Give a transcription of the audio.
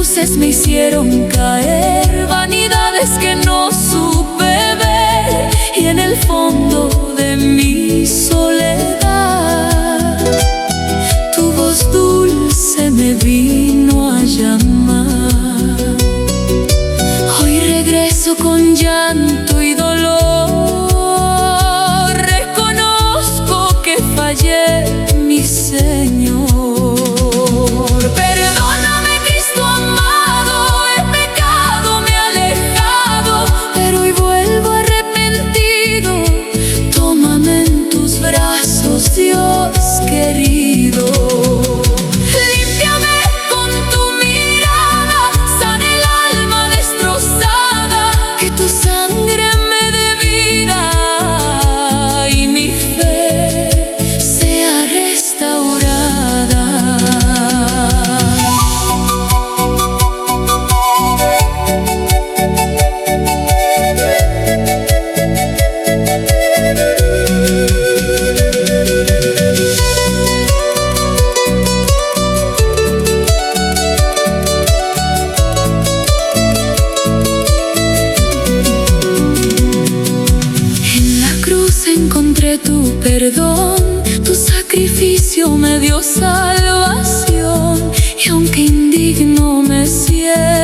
cruces me hicieron caer, vanidades que no supe ver, y en el fondo de mi soledad tu voz dulce me vino a llamar. Hoy regreso con llanto y dolor, reconozco que fallé, mi Señor. Perdóname, Cristo amado, he pecado, me he alejado, pero hoy vuelvo arrepentido. Tómame en tus brazos, Dios querido. Límpiame con tu mirada, sana el alma destrozada, que tu sangre me dé vida y mi fe sea restaurada. Encontré tu perdón, tu sacrificio me dio salvación, y aunque indigno me siento,